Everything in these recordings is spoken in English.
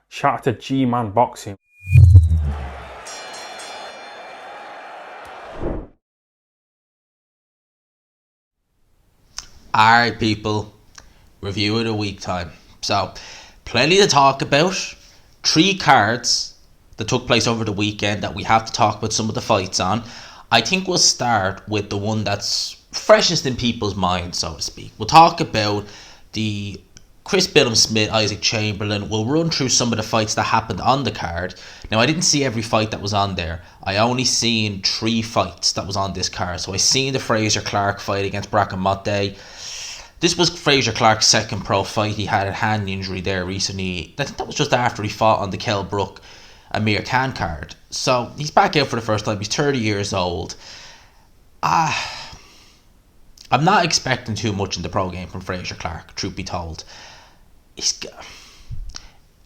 Shout out to G-Man Boxing. Alright people, review of the week time. So, plenty to talk about. 3 cards that took place over the weekend that we have to talk about some of the fights on. I think we'll start with the one that's freshest in people's minds, so to speak. We'll talk about the Chris Billam-Smith, Isaac Chamberlain. We'll run through some of the fights that happened on the card. Now, I didn't see every fight that was on there. I only seen 3 fights that was on this card. So I seen the Fraser Clark fight against Bracken Motte. This was Fraser Clark's second pro fight. He had a hand injury there recently. I think that was just after he fought on the Kell Brook Amir Khan card. So he's back out for the first time. He's 30 years old. I'm not expecting too much in the pro game from Fraser Clark, truth be told.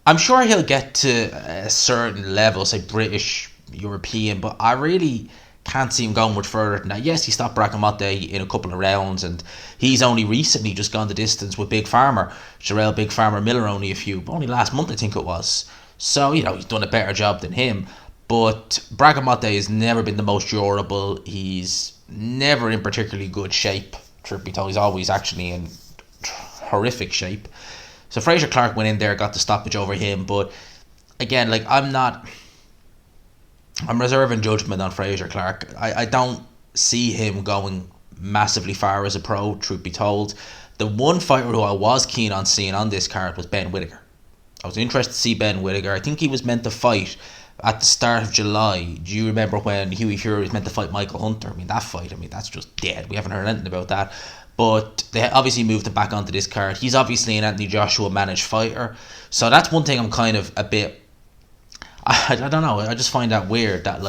I'm sure he'll get to a certain level, say British, European, but I really can't see him going much further than that. Yes, he stopped Bracken Motte in a couple of rounds, and he's only recently just gone the distance with Big Farmer, Jarrell Big Farmer Miller, only last month I think it was. So, he's done a better job than him. But Bracken Motte has never been the most durable. He's never in particularly good shape. Truth be told, he's always actually in horrific shape. So Fraser Clark went in there, got the stoppage over him. But again, I'm reserving judgment on Fraser Clark. I don't see him going massively far as a pro, truth be told. The one fighter who I was keen on seeing on this card was Ben Whittaker. I was interested to see Ben Whittaker. I think he was meant to fight at the start of July. Do you remember when Hughie Fury was meant to fight Michael Hunter? That fight, that's just dead. We haven't heard anything about that. But they obviously moved him back onto this card. He's obviously an Anthony Joshua managed fighter. So that's one thing I'm kind of a bit... I don't know. I just find that weird that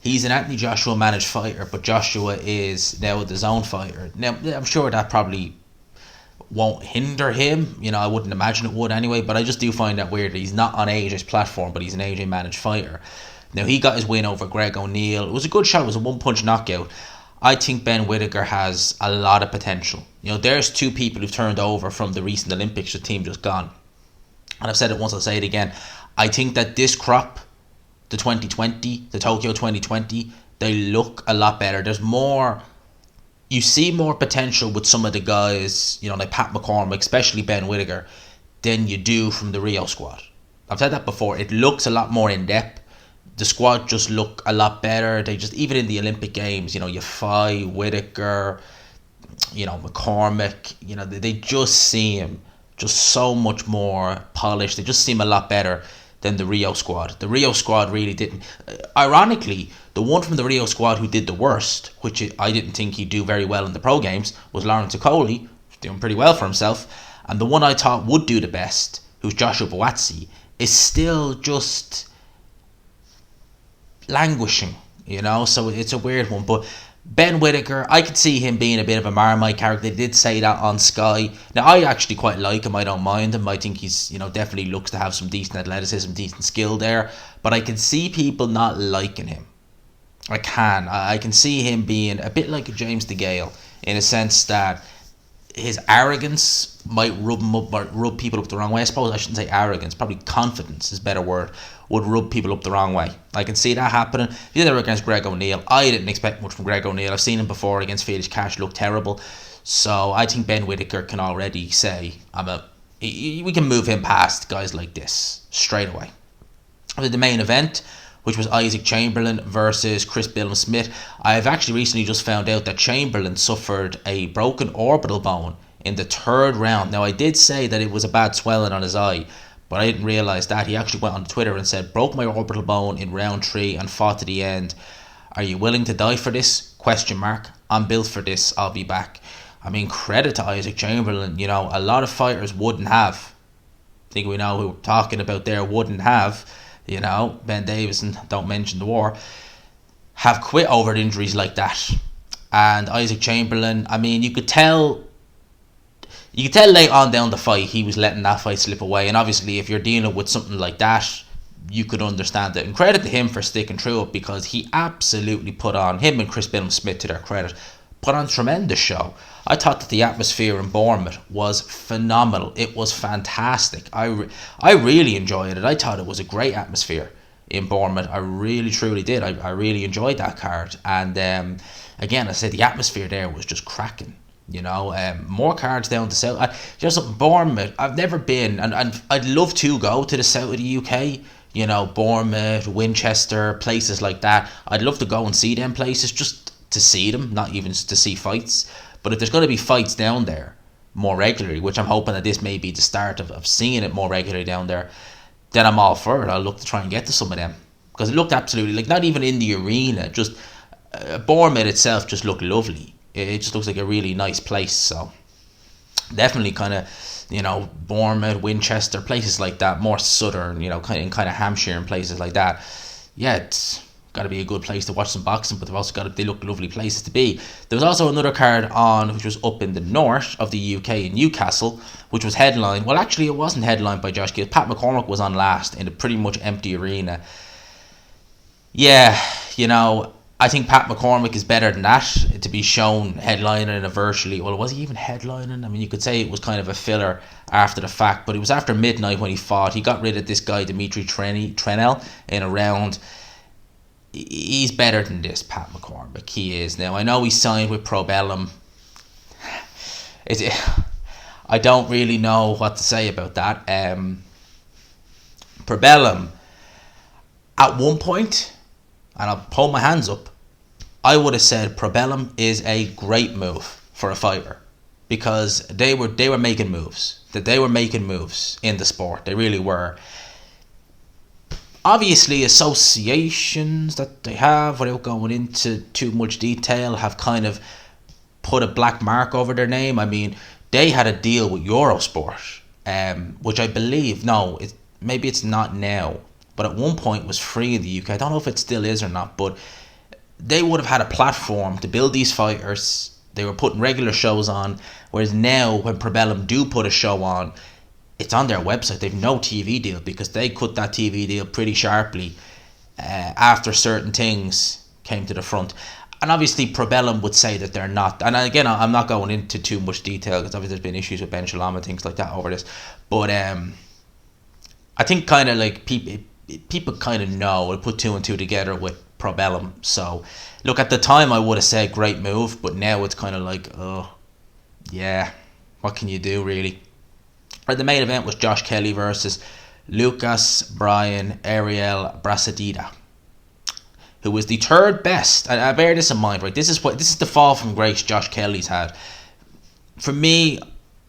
he's an Anthony Joshua managed fighter, but Joshua is now a Dazn fighter. Now I'm sure that probably won't hinder him. I wouldn't imagine it would anyway. But I just do find that weird that he's not on AJ's platform, but he's an AJ managed fighter. Now he got his win over Greg O'Neill. It was a good shot. It was a 1-punch knockout. I think Ben Whittaker has a lot of potential. There's 2 people who've turned over from the recent Olympics. The team just gone. And I've said it once, I'll say it again. I think that this crop, the Tokyo 2020, they look a lot better. There's more, you see more potential with some of the guys, like Pat McCormick, especially Ben Whittaker, than you do from the Rio squad. I've said that before. It looks a lot more in depth. The squad just look a lot better. They just, even in the Olympic Games, Yafai, Whittaker, McCormick, they just seem just so much more polished. They just seem a lot better than the Rio squad. The Rio squad really didn't. Ironically, the one from the Rio squad who did the worst, which I didn't think he'd do very well in the pro games, was Lawrence Okoli, doing pretty well for himself. And the one I thought would do the best, who's Joshua Buatsi, is still just languishing, so it's a weird one. But Ben Whittaker, I could see him being a bit of a Marmite character. They did say that on Sky. Now, I actually quite like him. I don't mind him. I think he's, definitely looks to have some decent athleticism, decent skill there. But I can see people not liking him. I can see him being a bit like a James DeGale in a sense that his arrogance might rub people up the wrong way. I suppose I shouldn't say arrogance, probably confidence is a better word, would rub people up the wrong way. I can see that happening. He did it against Greg O'Neill. I didn't expect much from Greg O'Neill. I've seen him before against Felix Cash look terrible. So I think Ben Whittaker can already say, we can move him past guys like this straight away. The main event, which was Isaac Chamberlain versus Chris Billam-Smith. I've actually recently just found out that Chamberlain suffered a broken orbital bone in the 3rd round. Now, I did say that it was a bad swelling on his eye, but I didn't realise that. He actually went on Twitter and said, broke my orbital bone in round 3 and fought to the end. Are you willing to die for this? ? I'm built for this. I'll be back. Credit to Isaac Chamberlain. A lot of fighters wouldn't have. I think we know who we're talking about there wouldn't have. Ben Davison, don't mention the war, have quit over injuries like that. And Isaac Chamberlain, you could tell late on down the fight he was letting that fight slip away. And obviously if you're dealing with something like that, you could understand it. And credit to him for sticking through it, because he absolutely put on, him and Chris Billam-Smith to their credit, put on a tremendous show. I thought that the atmosphere in Bournemouth was phenomenal. It was fantastic. I really enjoyed it. I thought it was a great atmosphere in Bournemouth. I really, truly did. I really enjoyed that card. And again, I said the atmosphere there was just cracking. More cards down the south. Just Bournemouth, I've never been, and I'd love to go to the south of the UK. Bournemouth, Winchester, places like that. I'd love to go and see them places just to see them, not even to see fights. But if there's going to be fights down there more regularly, which I'm hoping that this may be the start of seeing it more regularly down there, then I'm all for it. I'll look to try and get to some of them. Because it looked absolutely, like, not even in the arena, just Bournemouth itself just looked lovely. It just looks like a really nice place. So definitely kind of, Bournemouth, Winchester, places like that, more southern, kind of Hampshire and places like that. Yeah, it's got to be a good place to watch some boxing, but they look lovely places to be. There was also another card on, which was up in the north of the UK in Newcastle, which was headlined. Well, actually, it wasn't headlined by Josh Gill. Pat McCormick was on last in a pretty much empty arena. Yeah, I think Pat McCormick is better than that, to be shown headlining in a virtually... Well, was he even headlining? I mean, you could say it was kind of a filler after the fact, but it was after midnight when he fought. He got rid of this guy, Dimitri Trenel, in a round. He's better than this, Pat McCormick. He is. Now, I know he signed with Probellum. I don't really know what to say about that. Probellum, at one point, and I'll hold my hands up, I would have said Probellum is a great move for a fighter, because they were making moves. That they were making moves in the sport. They really were. Obviously, associations that they have, without going into too much detail, have kind of put a black mark over their name. I mean, they had a deal with Eurosport, which I believe, maybe it's not now, but at one point was free in the UK. I don't know if it still is or not, but they would have had a platform to build these fighters. They were putting regular shows on, whereas now when Probellum do put a show on, it's on their website. They've no TV deal, because they cut that TV deal pretty sharply after certain things came to the front. And obviously Probellum would say that they're not. And again, I'm not going into too much detail, because obviously there's been issues with Ben Shalom and things like that over this. But I think kind of like people kind of know, or put two and two together with Probellum. So look, at the time I would have said great move, but now it's kind of like, oh yeah, what can you do really? The main event was Josh Kelly versus Lucas Bryan Ariel Brasadita, who was the third best. And I bear this in mind, right? This is the fall from grace Josh Kelly's had. For me,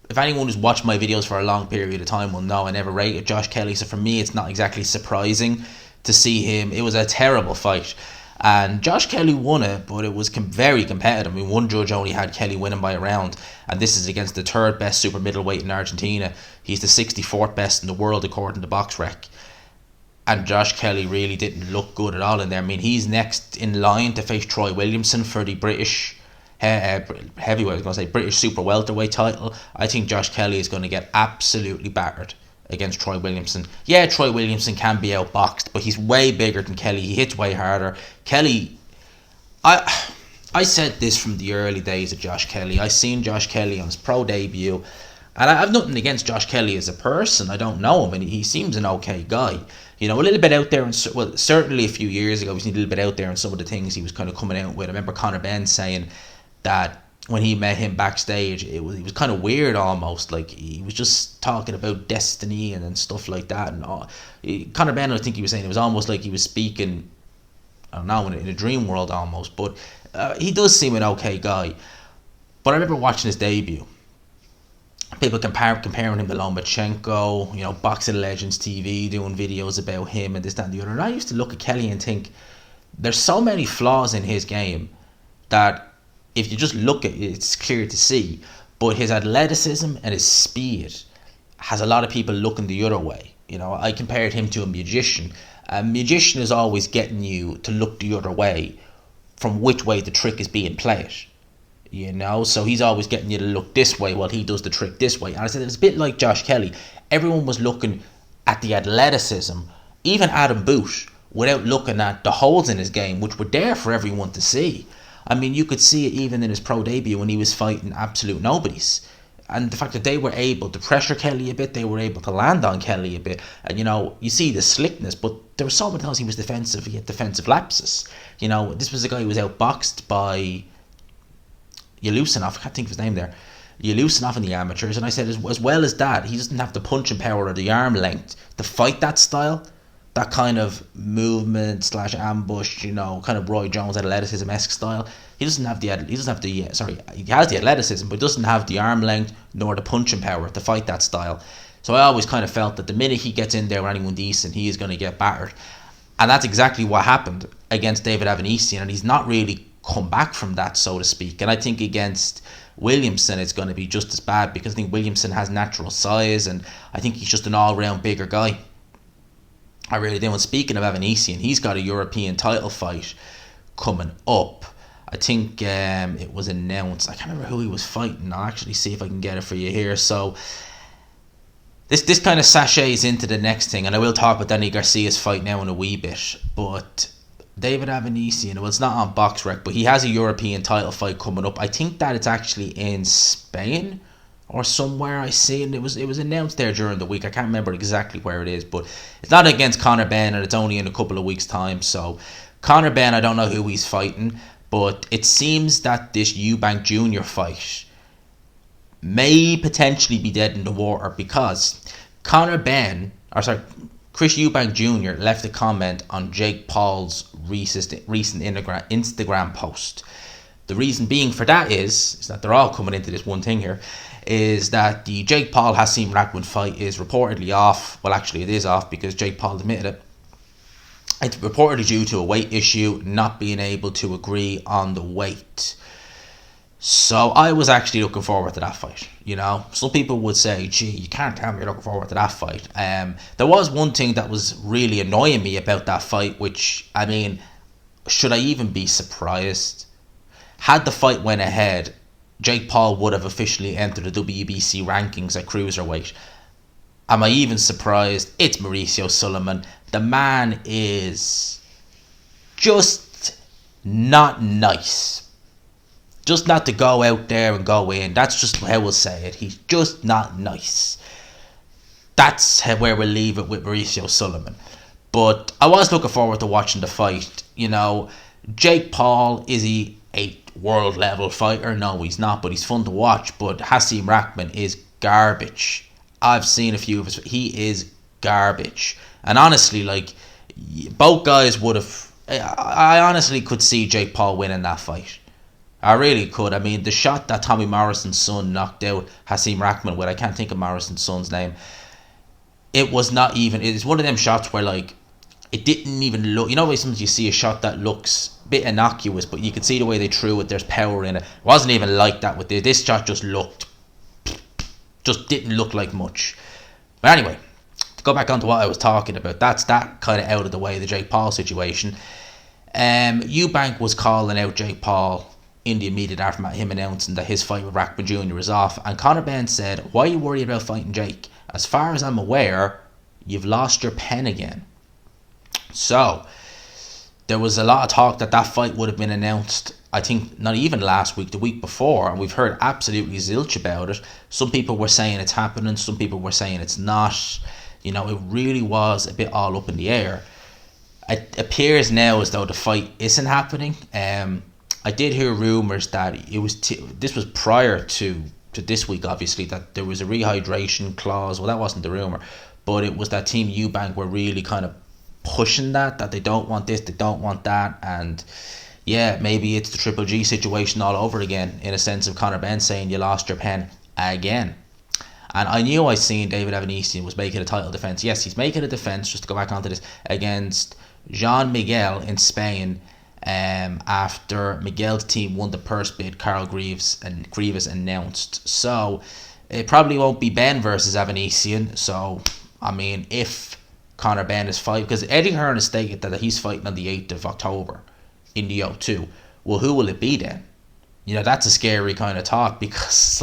if anyone who's watched my videos for a long period of time will know I never rated Josh Kelly. So for me, it's not exactly surprising to see him. It was a terrible fight, and Josh Kelly won it, but it was very competitive. I mean, one judge only had Kelly winning by a round, and this is against the third best super middleweight in Argentina. He's the 64th best in the world according to BoxRec, and Josh Kelly really didn't look good at all in there. I mean, he's next in line to face Troy Williamson for the British heavyweight, I was going to say British super welterweight title. I think Josh Kelly is going to get absolutely battered against Troy Williamson. Yeah, Troy Williamson can be outboxed, but he's way bigger than Kelly. He hits way harder. Kelly, I said this from the early days of Josh Kelly. I seen Josh Kelly on his pro debut, and I have nothing against Josh Kelly as a person. I don't know him, and he seems an okay guy. A little bit out there, certainly a few years ago, he was a little bit out there in some of the things he was kind of coming out with. I remember Conor Benn saying that when he met him backstage, he was kind of weird almost. Like, he was just talking about destiny and stuff like that. And Conor Benn, I think he was saying, it was almost like he was speaking, I don't know, in a dream world almost. But he does seem an okay guy. But I remember watching his debut. People comparing him to Lomachenko, Boxing Legends TV doing videos about him and this, that and the other. And I used to look at Kelly and think, there's so many flaws in his game that if you just look at it, it's clear to see. But his athleticism and his speed has a lot of people looking the other way. I compared him to a magician. A magician is always getting you to look the other way from which way the trick is being played. So he's always getting you to look this way while he does the trick this way. And I said, it's a bit like Josh Kelly. Everyone was looking at the athleticism, even Adam Booth, without looking at the holes in his game, which were there for everyone to see. I mean, you could see it even in his pro debut when he was fighting absolute nobodies. And the fact that they were able to pressure Kelly a bit, they were able to land on Kelly a bit. And, you see the slickness, but there were so many times he was defensive, he had defensive lapses. This was a guy who was outboxed by Yulushinov, I can't think of his name there. Yulushinov in the amateurs, and I said, as well as that, he doesn't have the punching power or the arm length to fight that style. That kind of movement / ambush, kind of Roy Jones athleticism-esque style. He has the athleticism, but doesn't have the arm length nor the punching power to fight that style. So I always kind of felt that the minute he gets in there with anyone decent, he is going to get battered. And that's exactly what happened against David Avanesian, and he's not really come back from that, so to speak. And I think against Williamson it's going to be just as bad, because I think Williamson has natural size, and I think he's just an all-round bigger guy. I really do. And speaking of Avanesian, he's got a European title fight coming up. I think it was announced. I can't remember who he was fighting. I'll actually see if I can get it for you here. So this kind of sachets into the next thing, and I will talk about Danny Garcia's fight now in a wee bit. But David Avanesian, well, it's not on BoxRec, but he has a European title fight coming up. I think that it's actually in Spain or somewhere. I see, and it was announced there during the week. I can't remember exactly where it is, but it's not against Conor Benn, and it's only in a couple of weeks' time. So Conor Benn, I don't know who he's fighting, but it seems that this Eubank Jr. fight may potentially be dead in the water, because Chris Eubank Jr. left a comment on Jake Paul's recent Instagram post. The reason being for that is that they're all coming into this one thing here, is that the Jake Paul Hasim Rahman fight is reportedly off. Well, actually it is off, because Jake Paul admitted it. It's reportedly due to a weight issue, not being able to agree on the weight. So I was actually looking forward to that fight. Some people would say, gee, you can't tell me you're looking forward to that fight. There was one thing that was really annoying me about that fight, which, I mean, should I even be surprised? Had the fight went ahead, Jake Paul would have officially entered the WBC rankings at cruiserweight. Am I even surprised? It's Mauricio Sulaiman. The man is just not nice. Just not to go out there and go in. That's just how we'll say it. He's just not nice. That's where we'll leave it with Mauricio Sulaiman. But I was looking forward to watching the fight. Jake Paul, is he a world level fighter? No, he's not, but he's fun to watch. But Hasim Rahman is garbage. I've seen a few of his. He is garbage. And honestly, both guys would have. I honestly could see Jake Paul winning that fight. I really could. I mean, the shot that Tommy Morrison's son knocked out Hasim Rahman with, I can't think of Morrison's son's name. It was not even. It's one of them shots where it didn't even look. Sometimes you see a shot that looks a bit innocuous, but you can see the way they threw it. There's power in it. It wasn't even like that with this shot. Just didn't look like much. But anyway, to go back onto what I was talking about, that's that kind of out of the way, the Jake Paul situation. Eubank was calling out Jake Paul in the immediate aftermath, him announcing that his fight with Rahman Jr. is off, and Conor Benn said, "Why are you worried about fighting Jake? As far as I'm aware, you've lost your pen again." So there was a lot of talk that fight would have been announced, I think not even last week, the week before, and we've heard absolutely zilch about it. Some people were saying it's happening, some people were saying it's not. It really was a bit all up in the air. It appears now as though the fight isn't happening. I did hear rumours that it was this was prior to this week, obviously, that there was a rehydration clause. Well, that wasn't the rumour, but it was that Team Eubank were really kind of pushing that they don't want this, they don't want that, and yeah, maybe it's the Triple G situation all over again, in a sense of Conor Benn saying you lost your pen again. And I knew I seen David Avanesian was making a title defence. Yes, he's making a defence, just to go back onto this, against Jean Miguel in Spain, after Miguel's team won the purse bid, Carl Grievous announced. So it probably won't be Ben versus Avanesian. So I mean, if Conor Benn is fighting, because Eddie Hearn has stated that he's fighting on the 8th of October in the O2. Well, who will it be then? That's a scary kind of talk, because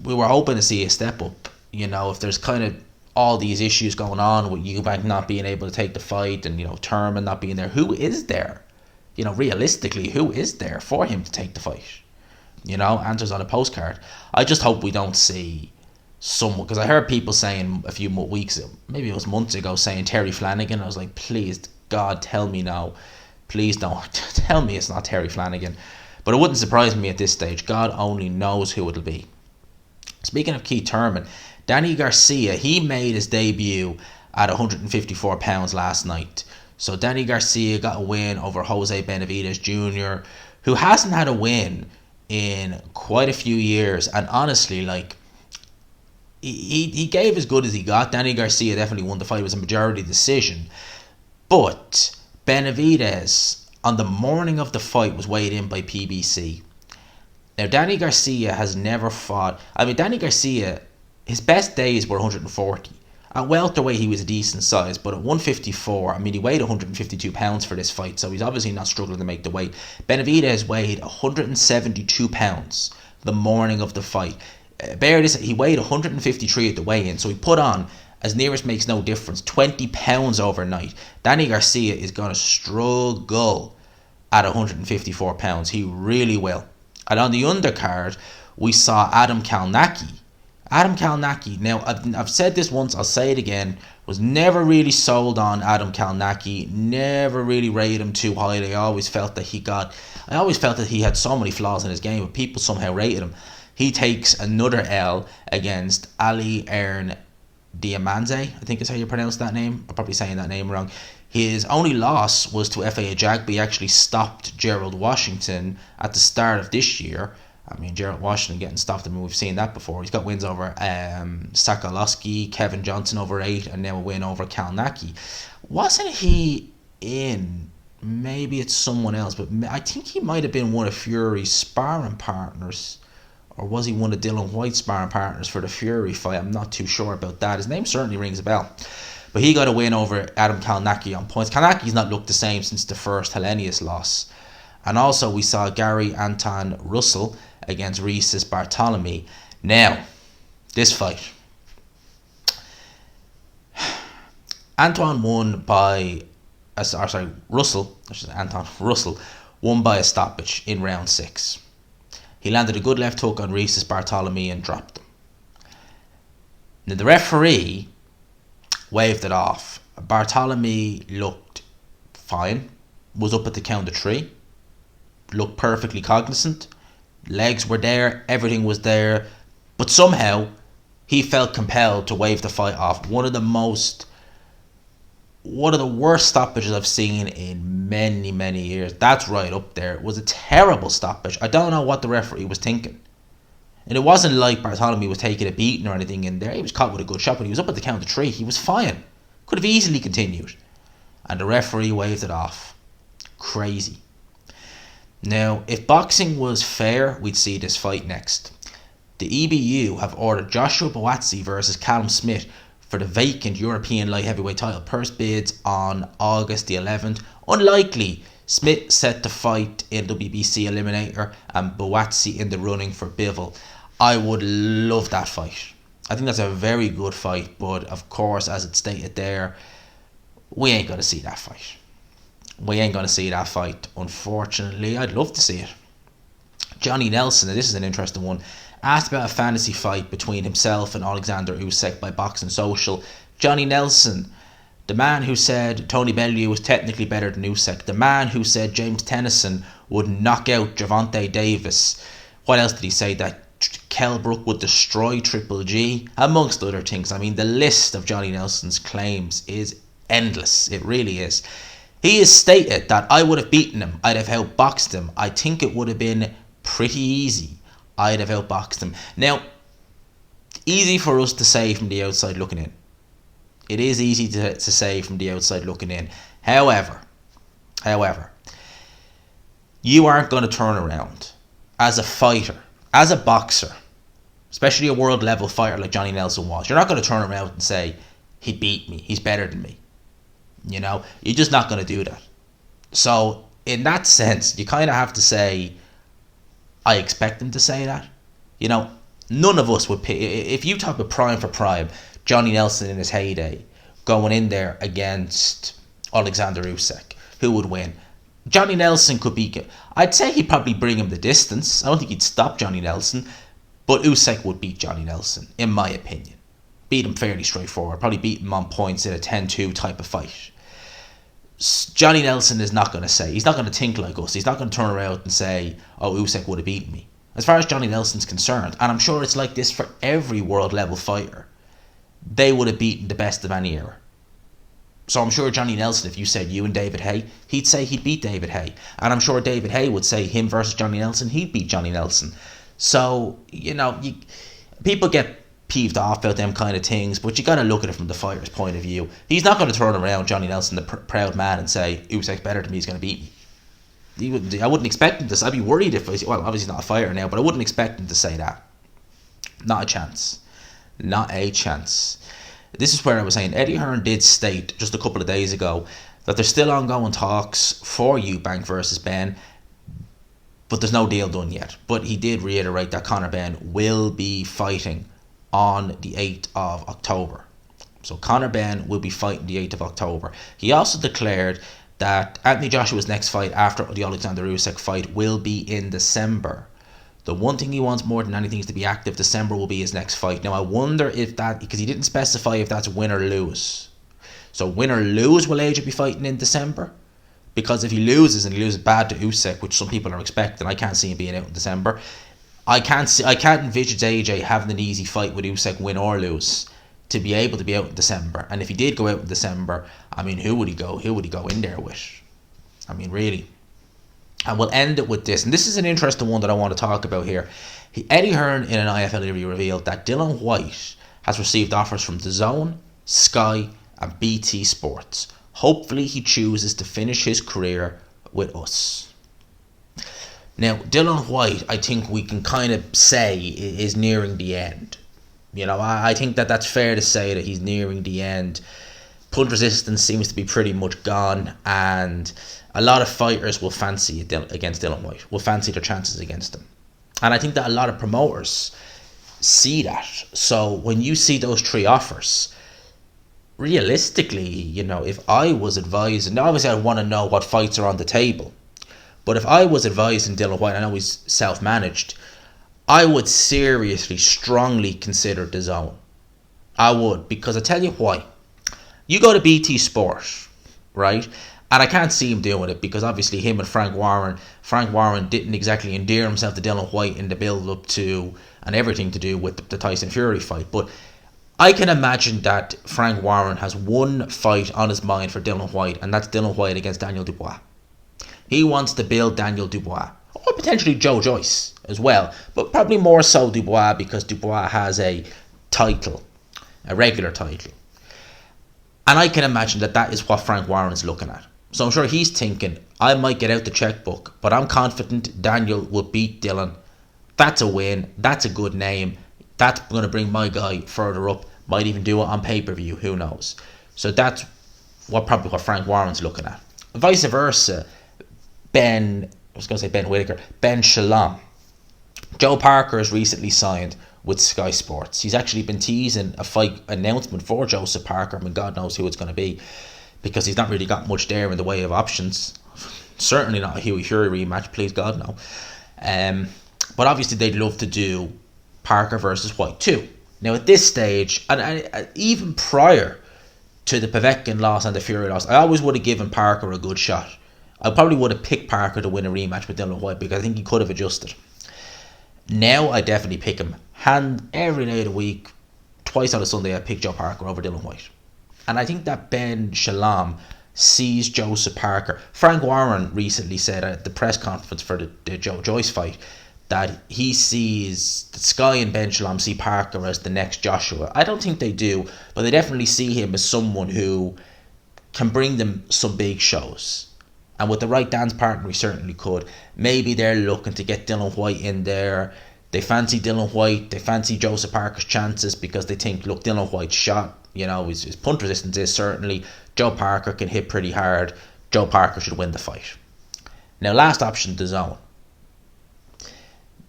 we were hoping to see a step up. If there's kind of all these issues going on with Eubank not being able to take the fight, and Thurman not being there, who is there? realistically, who is there for him to take the fight? Answers on a postcard. I just hope we don't see someone, because I heard people saying a few weeks, maybe it was months ago, saying Terry Flanagan. I was like, please, God, tell me no. Please don't tell me it's not Terry Flanagan. But it wouldn't surprise me at this stage. God only knows who it'll be. Speaking of Keith Thurman, Danny Garcia, he made his debut at 154 pounds last night. So Danny Garcia got a win over Jose Benavidez Jr., who hasn't had a win in quite a few years. And honestly, he gave as good as he got. Danny Garcia definitely won the fight. It was a majority decision. But Benavidez, on the morning of the fight, was weighed in by PBC. Now, Danny Garcia has never fought. Danny Garcia, his best days were 140. At welterweight, he was a decent size, but at 154, he weighed 152 pounds for this fight, so he's obviously not struggling to make the weight. Benavidez weighed 172 pounds the morning of the fight. He weighed 153 at the weigh-in, so he put on, as nearest makes no difference, 20 pounds overnight. Danny Garcia is going to struggle at 154 pounds. He really will. And on the undercard, we saw Adam Kalnacki. Now, I've said this once, I'll say it again, was never really sold on Adam Kalnacki, never really rated him too highly. I always felt that he had so many flaws in his game, but people somehow rated him. He takes another L against Ali Ern Diamanze, I think is how you pronounce that name. I'm probably saying that name wrong. His only loss was to F.A. Ajagba. He actually stopped Gerald Washington at the start of this year. Gerald Washington getting stopped, we've seen that before. He's got wins over Sakalowski, Kevin Johnson over 8, and now a win over Kalnacki. Wasn't he in, maybe it's someone else, but I think he might have been one of Fury's sparring partners. Or was he one of Dillian Whyte's sparring partners for the Fury fight? I'm not too sure about that. His name certainly rings a bell. But he got a win over Adam Kalnacki on points. Kalnacki's not looked the same since the first Hellenius loss. And also we saw Gary Anton Russell against Rhesus Bartholomew. Now, this fight. Russell won by a stoppage in round 6. He landed a good left hook on Rhesus Bartholomew and dropped him. Now, the referee waved it off. Bartholomew looked fine, was up at the count of 3, looked perfectly cognizant, legs were there, everything was there, but somehow he felt compelled to wave the fight off. One of the worst stoppages I've seen in many, many years. That's right up there. It was a terrible stoppage. I don't know what the referee was thinking. And it wasn't like Bartholomew was taking a beating or anything in there. He was caught with a good shot, but he was up at the count of 3. He was fine. Could have easily continued. And the referee waved it off. Crazy. Now, if boxing was fair, we'd see this fight next. The EBU have ordered Joshua Buatsi versus Billam-Smith for the vacant European light heavyweight title. Purse bids on August the 11th. Unlikely. Smith set to fight in WBC Eliminator and Buatsi in the running for Bivol. I would love that fight. I think that's a very good fight, but of course, as it's stated there, we ain't going to see that fight. Unfortunately. I'd love to see it. Johnny Nelson, and this is an interesting one, asked about a fantasy fight between himself and Alexander Usyk by Boxing Social. Johnny Nelson, the man who said Tony Bellew was technically better than Usyk, the man who said James Tennyson would knock out Gervonta Davis. What else did he say? That Kell Brook would destroy Triple G, amongst other things. The list of Johnny Nelson's claims is endless. It really is. He has stated that I would have beaten him. I'd have outboxed him. I think it would have been pretty easy. I'd have outboxed him. Now, easy for us to say from the outside looking in. It is easy to say from the outside looking in. However, you aren't going to turn around as a fighter, as a boxer, especially a world level fighter like Johnny Nelson was. You're not going to turn around and say, he beat me, he's better than me. You're just not going to do that. So, in that sense, you kind of have to say, I expect him to say that. None of us would pick. If you talk about prime for prime, Johnny Nelson in his heyday, going in there against Alexander Usyk, who would win? Johnny Nelson could be... I'd say he'd probably bring him the distance. I don't think he'd stop Johnny Nelson. But Usyk would beat Johnny Nelson, in my opinion. Beat him fairly straightforward. Probably beat him on points in a 10-2 type of fight. Johnny Nelson is not going to say... He's not going to think like us. He's not going to turn around and say, oh, Usyk would have beaten me. As far as Johnny Nelson's concerned, and I'm sure it's like this for every world level fighter, they would have beaten the best of any era. So I'm sure Johnny Nelson, if you said you and David Haye, he'd say he'd beat David Haye. And I'm sure David Haye would say him versus Johnny Nelson, he'd beat Johnny Nelson. So, people get peeved off about them kind of things, but you got to look at it from the fighter's point of view. He's not going to turn around Johnny Nelson, the proud man, and say, Usyk's better than me, he's going to beat me. I wouldn't expect him to. I'd be worried if, well, obviously he's not a fighter now, but I wouldn't expect him to say that. Not a chance. Not a chance. This is where I was saying Eddie Hearn did state just a couple of days ago that there's still ongoing talks for Eubank versus Benn, but there's no deal done yet. But he did reiterate that Conor Benn will be fighting on the 8th of October. So Conor Benn will be fighting the 8th of October. He also declared that Anthony Joshua's next fight after the Alexander Usyk fight will be in December. The one thing he wants more than anything is to be active. December will be his next fight. Now I wonder if that, because he didn't specify if that's win or lose. So win or lose, will AJ be fighting in December? Because if he loses and he loses bad to Usyk, which some people are expecting, I can't see him being out in December. I can't envisage AJ having an easy fight with Usyk, win or lose, to be able to be out in December. And if he did go out in December, I mean, who would he go in there with? I mean, really. And we'll end it with this, and this is an interesting one that I want to talk about here. Eddie Hearn in an IFL interview revealed that Dillian Whyte has received offers from Dazn, Sky and BT Sports. Hopefully he chooses to finish his career with us. Now, Dillian Whyte, I think we can kind of say is nearing the end. I think that's fair to say that he's nearing the end. Punch resistance seems to be pretty much gone, and a lot of fighters will fancy it against Dillian Whyte, will fancy their chances against him. And I think that a lot of promoters see that. So when you see those three offers, realistically, if I was advising, obviously I want to know what fights are on the table, but if I was advising Dillian Whyte, I know he's self-managed, I would seriously, strongly consider Dazn. I would, because I tell you why. You go to BT Sport, right? And I can't see him doing it because obviously him and Frank Warren didn't exactly endear himself to Dillian Whyte in the build-up to and everything to do with the Tyson Fury fight. But I can imagine that Frank Warren has one fight on his mind for Dillian Whyte, and that's Dillian Whyte against Daniel Dubois. He wants to build Daniel Dubois, or potentially Joe Joyce as well, but probably more so Dubois because Dubois has a title, a regular title. And I can imagine that is what Frank Warren is looking at. So I'm sure he's thinking, I might get out the checkbook, but I'm confident Daniel will beat Dillian. That's a win. That's a good name. That's going to bring my guy further up. Might even do it on pay-per-view. Who knows? So that's probably what Frank Warren's looking at. Vice versa, Ben Shalom. Joe Parker has recently signed with Sky Sports. He's actually been teasing a fight announcement for Joseph Parker. I mean, God knows who it's going to be, because he's not really got much there in the way of options. Certainly not a Huey Fury rematch, please God, no. But obviously they'd love to do Parker versus Whyte too. Now at this stage, and even prior to the Povetkin loss and the Fury loss, I always would have given Parker a good shot. I probably would have picked Parker to win a rematch with Dillian Whyte because I think he could have adjusted. Now I definitely pick him. Every day of the week, twice on a Sunday, I pick Joe Parker over Dillian Whyte. And I think that Ben Shalom sees Joseph Parker. Frank Warren recently said at the press conference for the Joe Joyce fight that he sees that Sky and Ben Shalom see Parker as the next Joshua. I don't think they do, but they definitely see him as someone who can bring them some big shows. And with the right dance partner, he certainly could. Maybe they're looking to get Dillian Whyte in there. They fancy Dillian Whyte. They fancy Joseph Parker's chances because they think, look, Dillian Whyte's shot. His punch resistance is certainly. Joe Parker can hit pretty hard. Joe Parker should win the fight. Now, last option, Dazn.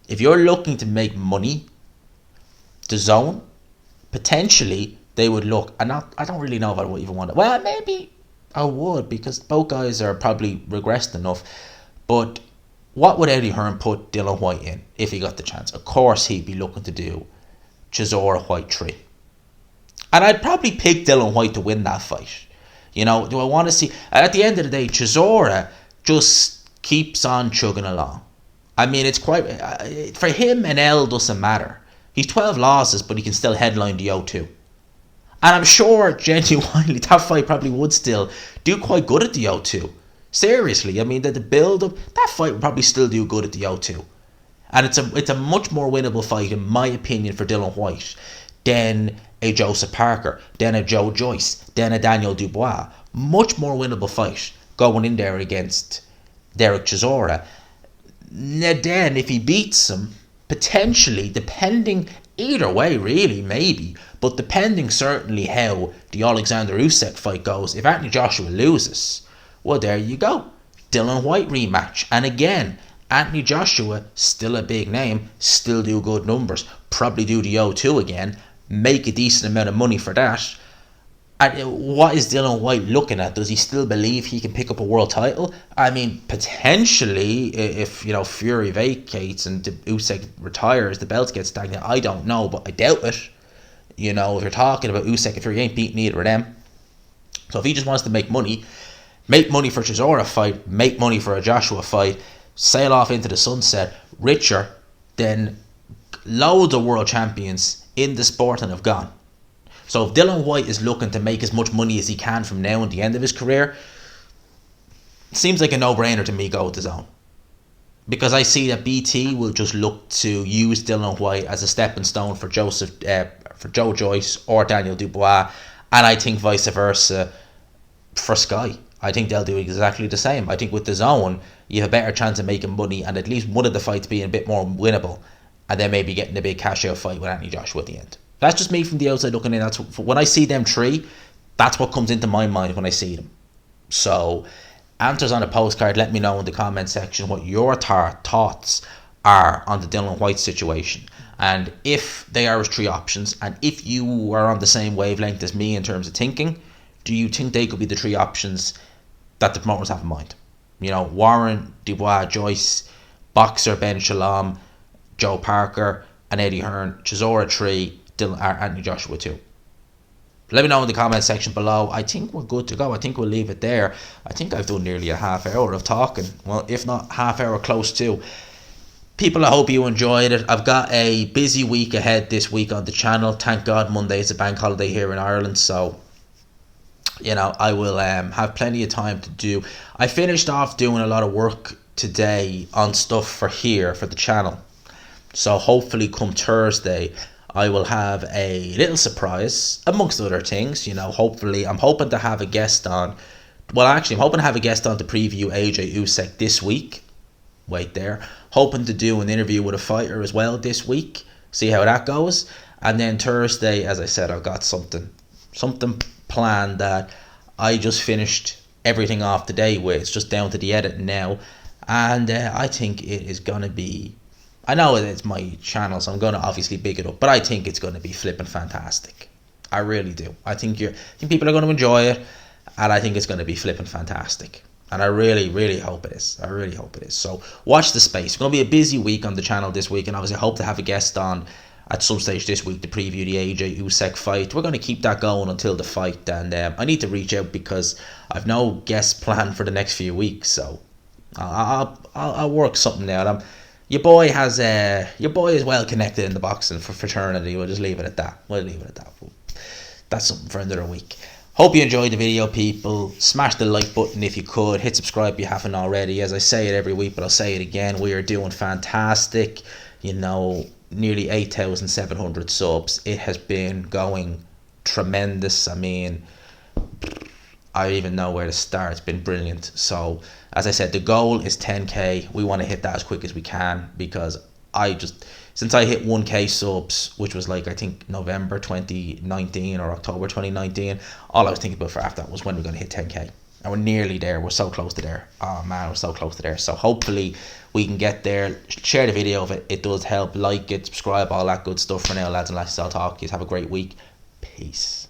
If you're looking to make money, Dazn, potentially they would look. And I don't really know if I would even want it. Well, maybe I would, because both guys are probably regressed enough. But what would Eddie Hearn put Dillian Whyte in if he got the chance? Of course, he'd be looking to do Chisora Whyte 3. And I'd probably pick Dillian Whyte to win that fight. You know, do I want to see... At the end of the day, Chisora just keeps on chugging along. I mean, it's quite... for him, an L doesn't matter. He's 12 losses, but he can still headline the O2. And I'm sure, genuinely, that fight probably would still do quite good at the O2. Seriously, I mean, the build-up, that fight would probably still do good at the O2. And it's a much more winnable fight, in my opinion, for Dillian Whyte than a Joseph Parker, than a Joe Joyce, than a Daniel Dubois. Much more winnable fight going in there against Derek Chisora. Then, if he beats him, potentially, depending, either way, really, maybe, but depending certainly how the Alexander Usyk fight goes, if Anthony Joshua loses, well, there you go. Dillian Whyte rematch. And again, Anthony Joshua, still a big name, still do good numbers, probably do the O2 again, make a decent amount of money for that. And what is Dillian Whyte looking at? Does he still believe he can pick up a world title? I mean, potentially, if, you know, Fury vacates and Usyk retires, the belt gets stagnant. I don't know, but I doubt it. You know, if you're talking about Usyk and Fury, he ain't beating either of them. So if he just wants to make money for Chisora fight, make money for a Joshua fight, sail off into the sunset, richer than loads of world champions in the sport and have gone. So if Dillian Whyte is looking to make as much money as he can from now and the end of his career, it seems like a no-brainer to me, go with Dazn. Because I see that BT will just look to use Dillian Whyte as a stepping stone for Joe Joyce or Daniel Dubois, and I think vice versa for Sky. I think they'll do exactly the same. I think with Dazn, you have a better chance of making money and at least one of the fights being a bit more winnable, and then maybe getting a big cash out fight with Anthony Joshua at the end. That's just me from the outside looking in. That's when I see them three, that's what comes into my mind when I see them. So, answers on a postcard. Let me know in the comment section what your thoughts are on the Dillian Whyte situation, and if they are his three options, and if you are on the same wavelength as me in terms of thinking, do you think they could be the three options that the promoters have in mind? You know, Warren, Dubois, Joyce, Boxer, Ben Shalom, Joe Parker, and Eddie Hearn, Chisora 3, Anthony Joshua 2. Let me know in the comment section below. I think we're good to go. I think we'll leave it there. I think I've done nearly a half hour of talking. Well, if not half hour, close to. People, I hope you enjoyed it. I've got a busy week ahead this week on the channel. Thank God Monday is a bank holiday here in Ireland, so you know, I will have plenty of time to do. I finished off doing a lot of work today on stuff for here, for the channel. So hopefully come Thursday, I will have a little surprise, amongst other things. You know, hopefully, I'm hoping to have a guest on. Well, actually, I'm hoping to have a guest on to preview AJ Usyk this week. Wait there. Hoping to do an interview with a fighter as well this week. See how that goes. And then Thursday, as I said, I've got something planned that I just finished everything off today with. It's just down to the editing now. And I think it is going to be... I know it's my channel, so I'm going to obviously big it up, but I think it's going to be flipping fantastic. I really do. I think people are going to enjoy it, and I think it's going to be flipping fantastic. And I really, really hope it is. I really hope it is. So watch the space. It's going to be a busy week on the channel this week, and obviously I hope to have a guest on at some stage this week to preview the AJ Usyk fight. We're going to keep that going until the fight, and I need to reach out because I've no guests planned for the next few weeks, so I'll work something out. Your boy is well connected in the boxing for fraternity. We'll just leave it at that. That's something for another week. Hope you enjoyed the video, people. Smash the like button if you could. Hit subscribe if you haven't already. As I say it every week, but I'll say it again. We are doing fantastic. You know, nearly 8,700 subs. It has been going tremendous. I mean, I don't even know where to start. It's been brilliant. So, as I said, the goal is 10k. We want to hit that as quick as we can, because since I hit 1k subs, which was like, I think November 2019 or October 2019, all I was thinking about for after that was when we're going to hit 10k. And we're nearly there. We're so close to there. Oh man, we're so close to there. So hopefully we can get there. Share the video if it does help. Like it, subscribe, all that good stuff. For now, lads and lasses, I'll talk to you. Have a great week. Peace.